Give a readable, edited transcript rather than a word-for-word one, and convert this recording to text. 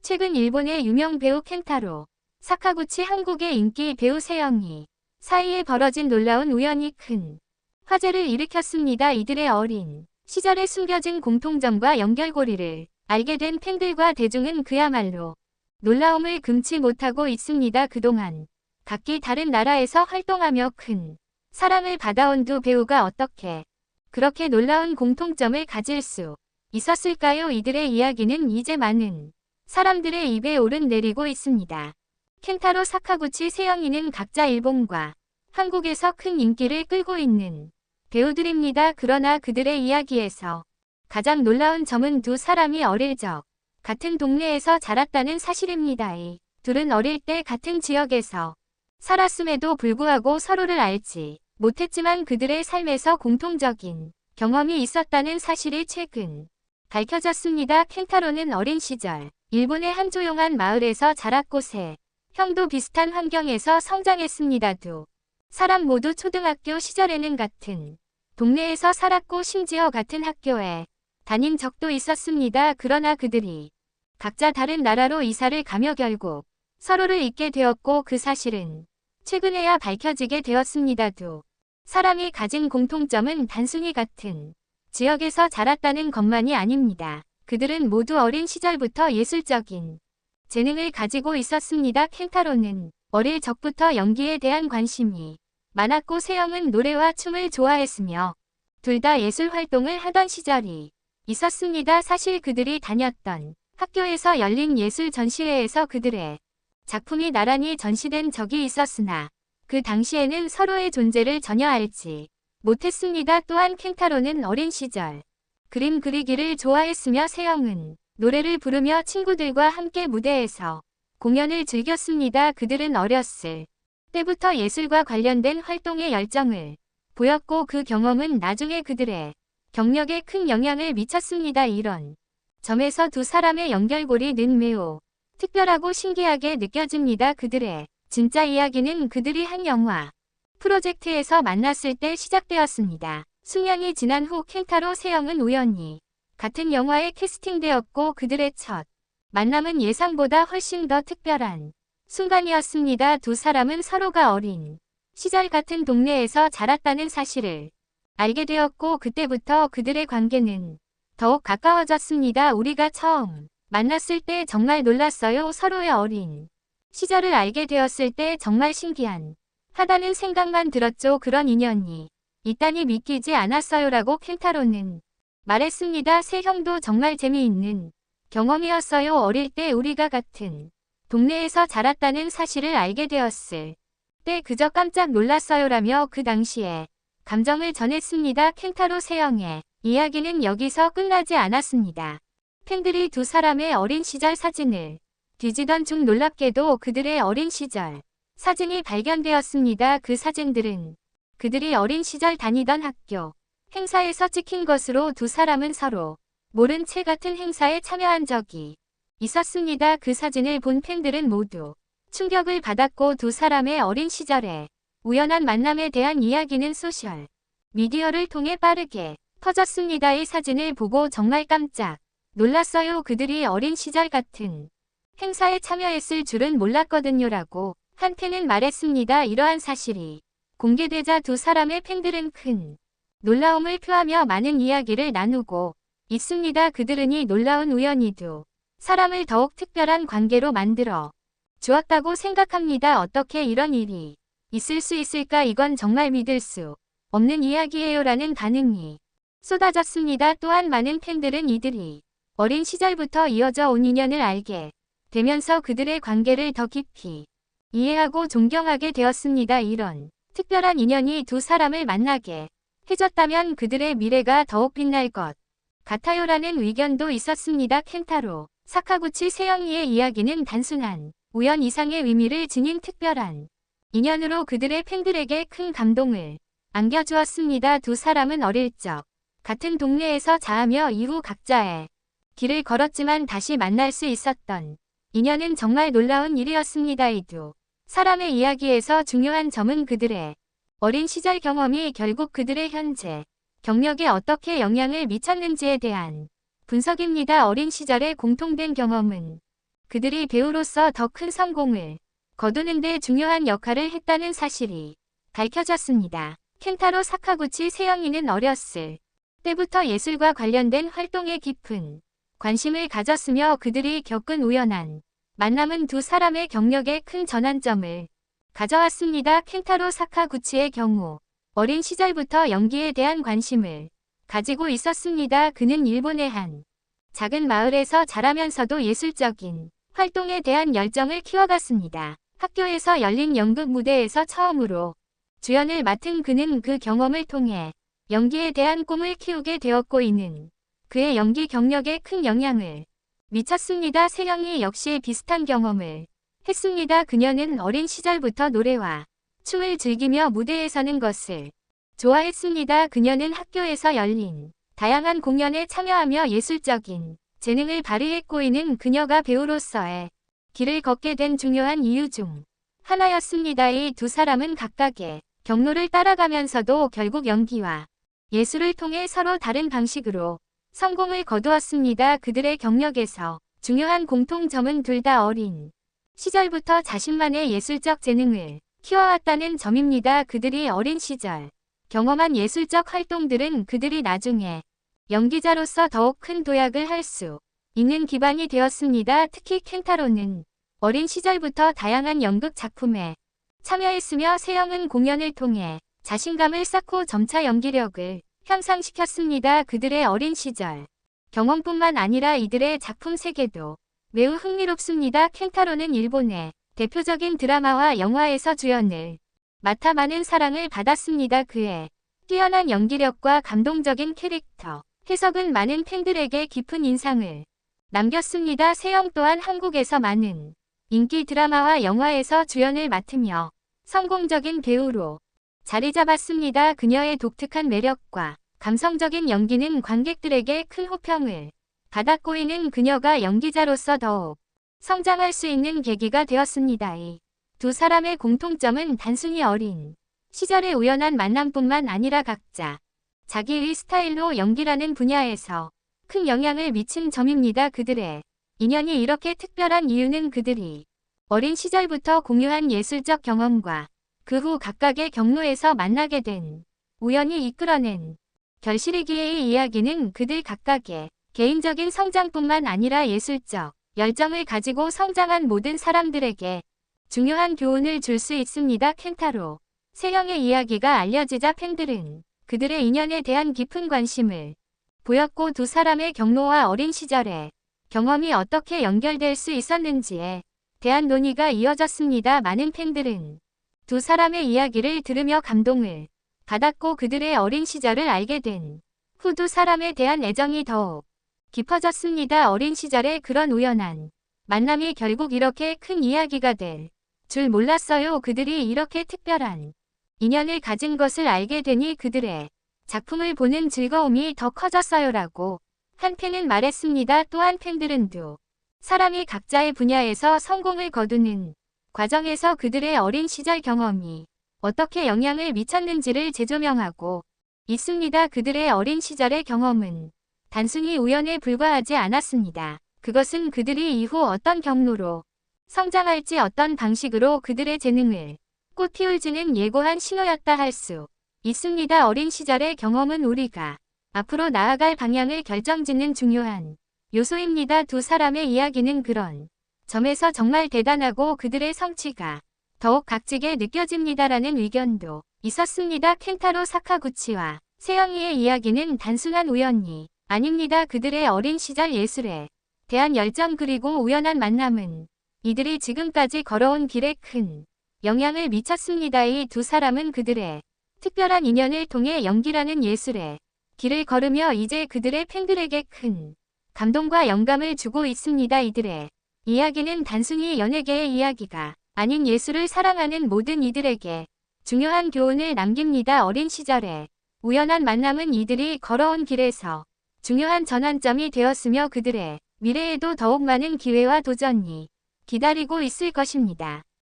최근 일본의 유명 배우 켄타로, 사카구치 한국의 인기 배우 세영이 사이에 벌어진 놀라운 우연이 큰 화제를 일으켰습니다. 이들의 어린 시절에 숨겨진 공통점과 연결고리를 알게 된 팬들과 대중은 그야말로 놀라움을 금치 못하고 있습니다. 그동안 각기 다른 나라에서 활동하며 큰 사랑을 받아온 두 배우가 어떻게 그렇게 놀라운 공통점을 가질 수 있었을까요? 이들의 이야기는 이제 많은 사람들의 입에 오르내리고 있습니다. 켄타로, 사카구치, 세영이는 각자 일본과 한국에서 큰 인기를 끌고 있는 배우들입니다. 그러나 그들의 이야기에서 가장 놀라운 점은 두 사람이 어릴 적 같은 동네에서 자랐다는 사실입니다. 이 둘은 어릴 때 같은 지역에서 살았음에도 불구하고 서로를 알지 못했지만 그들의 삶에서 공통적인 경험이 있었다는 사실이 최근 밝혀졌습니다. 켄타로는 어린 시절 일본의 한 조용한 마을에서 자랐고 세 형도 비슷한 환경에서 성장했습니다. 두 사람 모두 초등학교 시절에는 같은 동네에서 살았고 심지어 같은 학교에 다닌 적도 있었습니다. 그러나 그들이 각자 다른 나라로 이사를 가며 결국 서로를 잊게 되었고 그 사실은 최근에야 밝혀지게 되었습니다. 두 사람이 가진 공통점은 단순히 같은 지역에서 자랐다는 것만이 아닙니다. 그들은 모두 어린 시절부터 예술적인 재능을 가지고 있었습니다. 켄타로는 어릴 적부터 연기에 대한 관심이 많았고 세영은 노래와 춤을 좋아했으며 둘 다 예술 활동을 하던 시절이 있었습니다. 사실 그들이 다녔던 학교에서 열린 예술 전시회에서 그들의 작품이 나란히 전시된 적이 있었으나 그 당시에는 서로의 존재를 전혀 알지 못했습니다. 또한 켄타로는 어린 시절 그림 그리기를 좋아했으며 세영은 노래를 부르며 친구들과 함께 무대에서 공연을 즐겼습니다. 그들은 어렸을 때부터 예술과 관련된 활동에 열정을 보였고 그 경험은 나중에 그들의 경력에 큰 영향을 미쳤습니다. 이런 점에서 두 사람의 연결고리는 매우 특별하고 신기하게 느껴집니다. 그들의 진짜 이야기는 그들이 한 영화 프로젝트에서 만났을 때 시작되었습니다. 수년이 지난 후 켄타로, 세영은 우연히 같은 영화에 캐스팅되었고 그들의 첫 만남은 예상보다 훨씬 더 특별한 순간이었습니다. 두 사람은 서로가 어린 시절 같은 동네에서 자랐다는 사실을 알게 되었고 그때부터 그들의 관계는 더욱 가까워졌습니다. 우리가 처음 만났을 때 정말 놀랐어요. 서로의 어린 시절을 알게 되었을 때 정말 신기한 하다는 생각만 들었죠. 그런 인연이 있다니 믿기지 않았어요라고 켄타로는 말했습니다. 세 형도 정말 재미있는 경험이었어요. 어릴 때 우리가 같은 동네에서 자랐다는 사실을 알게 되었을 때 그저 깜짝 놀랐어요라며 그 당시에 감정을 전했습니다. 켄타로, 세영의 이야기는 여기서 끝나지 않았습니다. 팬들이 두 사람의 어린 시절 사진을 뒤지던 중 놀랍게도 그들의 어린 시절 사진이 발견되었습니다. 그 사진들은 그들이 어린 시절 다니던 학교 행사에서 찍힌 것으로 두 사람은 서로 모른 채 같은 행사에 참여한 적이 있었습니다. 그 사진을 본 팬들은 모두 충격을 받았고 두 사람의 어린 시절의 우연한 만남에 대한 이야기는 소셜 미디어를 통해 빠르게 퍼졌습니다. 이 사진을 보고 정말 깜짝 놀랐어요. 그들이 어린 시절 같은 행사에 참여했을 줄은 몰랐거든요라고 한 팬은 말했습니다. 이러한 사실이 공개되자 두 사람의 팬들은 큰 놀라움을 표하며 많은 이야기를 나누고 있습니다. 그들은 이 놀라운 우연이 두 사람을 더욱 특별한 관계로 만들어 주었다고 생각합니다. 어떻게 이런 일이 있을 수 있을까? 이건 정말 믿을 수 없는 이야기예요. 라는 반응이 쏟아졌습니다. 또한 많은 팬들은 이들이 어린 시절부터 이어져 온 인연을 알게 되면서 그들의 관계를 더 깊이 이해하고 존경하게 되었습니다. 이런 특별한 인연이 두 사람을 만나게 해줬다면 그들의 미래가 더욱 빛날 것 같아요라는 의견도 있었습니다. 켄타로, 사카구치, 세영이의 이야기는 단순한 우연 이상의 의미를 지닌 특별한 인연으로 그들의 팬들에게 큰 감동을 안겨주었습니다. 두 사람은 어릴 적 같은 동네에서 자라며 이후 각자의 길을 걸었지만 다시 만날 수 있었던 인연은 정말 놀라운 일이었습니다. 이 두 사람의 이야기에서 중요한 점은 그들의 어린 시절 경험이 결국 그들의 현재 경력에 어떻게 영향을 미쳤는지에 대한 분석입니다. 어린 시절의 공통된 경험은 그들이 배우로서 더 큰 성공을 거두는 데 중요한 역할을 했다는 사실이 밝혀졌습니다. 켄타로 사카구치 세영이는 어렸을 때부터 예술과 관련된 활동에 깊은 관심을 가졌으며 그들이 겪은 우연한 만남은 두 사람의 경력에 큰 전환점을 가져왔습니다. 켄타로 사카구치의 경우 어린 시절부터 연기에 대한 관심을 가지고 있었습니다. 그는 일본의 한 작은 마을에서 자라면서도 예술적인 활동에 대한 열정을 키워갔습니다. 학교에서 열린 연극 무대에서 처음으로 주연을 맡은 그는 그 경험을 통해 연기에 대한 꿈을 키우게 되었고 이는 그의 연기 경력에 큰 영향을 미쳤습니다. 세영이 역시 비슷한 경험을 했습니다. 그녀는 어린 시절부터 노래와 춤을 즐기며 무대에 서는 것을 좋아했습니다. 그녀는 학교에서 열린 다양한 공연에 참여하며 예술적인 재능을 발휘했고 이는 그녀가 배우로서의 길을 걷게 된 중요한 이유 중 하나였습니다. 이 두 사람은 각각의 경로를 따라가면서도 결국 연기와 예술을 통해 서로 다른 방식으로 성공을 거두었습니다. 그들의 경력에서 중요한 공통점은 둘 다 어린 시절부터 자신만의 예술적 재능을 키워왔다는 점입니다. 그들이 어린 시절 경험한 예술적 활동들은 그들이 나중에 연기자로서 더욱 큰 도약을 할 수 있는 기반이 되었습니다. 특히 켄타로는 어린 시절부터 다양한 연극 작품에 참여했으며 세영은 공연을 통해 자신감을 쌓고 점차 연기력을 향상시켰습니다. 그들의 어린 시절 경험뿐만 아니라 이들의 작품 세계도 매우 흥미롭습니다. 켄타로는 일본의 대표적인 드라마와 영화에서 주연을 맡아 많은 사랑을 받았습니다. 그의 뛰어난 연기력과 감동적인 캐릭터 해석은 많은 팬들에게 깊은 인상을 남겼습니다. 세영 또한 한국에서 많은 인기 드라마와 영화에서 주연을 맡으며 성공적인 배우로 자리 잡았습니다. 그녀의 독특한 매력과 감성적인 연기는 관객들에게 큰 호평을 받았고 이는 그녀가 연기자로서 더욱 성장할 수 있는 계기가 되었습니다. 이 두 사람의 공통점은 단순히 어린 시절의 우연한 만남뿐만 아니라 각자 자기의 스타일로 연기라는 분야에서 큰 영향을 미친 점입니다. 그들의 인연이 이렇게 특별한 이유는 그들이 어린 시절부터 공유한 예술적 경험과 그 후 각각의 경로에서 만나게 된 우연이 이끌어낸 결실이기에 이 이야기는 그들 각각의 개인적인 성장뿐만 아니라 예술적 열정을 가지고 성장한 모든 사람들에게 중요한 교훈을 줄 수 있습니다. 켄타로 세영의 이야기가 알려지자 팬들은 그들의 인연에 대한 깊은 관심을 보였고 두 사람의 경로와 어린 시절의 경험이 어떻게 연결될 수 있었는지에 대한 논의가 이어졌습니다. 많은 팬들은 두 사람의 이야기를 들으며 감동을 받았고 그들의 어린 시절을 알게 된 후 두 사람에 대한 애정이 더욱 깊어졌습니다. 어린 시절의 그런 우연한 만남이 결국 이렇게 큰 이야기가 될 줄 몰랐어요. 그들이 이렇게 특별한 인연을 가진 것을 알게 되니 그들의 작품을 보는 즐거움이 더 커졌어요라고 한 팬은 말했습니다. 또한 팬들은 두 사람이 각자의 분야에서 성공을 거두는 과정에서 그들의 어린 시절 경험이 어떻게 영향을 미쳤는지를 재조명하고 있습니다. 그들의 어린 시절의 경험은 단순히 우연에 불과하지 않았습니다. 그것은 그들이 이후 어떤 경로로 성장할지 어떤 방식으로 그들의 재능을 꽃피울지는 예고한 신호였다 할 수 있습니다. 어린 시절의 경험은 우리가 앞으로 나아갈 방향을 결정짓는 중요한 요소입니다. 두 사람의 이야기는 그런 점에서 정말 대단하고 그들의 성취가 더욱 값지게 느껴집니다라는 의견도 있었습니다. 켄타로 사카구치와 세영이의 이야기는 단순한 우연이 아닙니다. 그들의 어린 시절 예술에 대한 열정 그리고 우연한 만남은 이들이 지금까지 걸어온 길에 큰 영향을 미쳤습니다. 이 두 사람은 그들의 특별한 인연을 통해 연기라는 예술의 길을 걸으며 이제 그들의 팬들에게 큰 감동과 영감을 주고 있습니다. 이들의 이야기는 단순히 연예계의 이야기가 아닌 예술을 사랑하는 모든 이들에게 중요한 교훈을 남깁니다. 어린 시절의 우연한 만남은 이들이 걸어온 길에서 중요한 전환점이 되었으며 그들의 미래에도 더욱 많은 기회와 도전이 기다리고 있을 것입니다.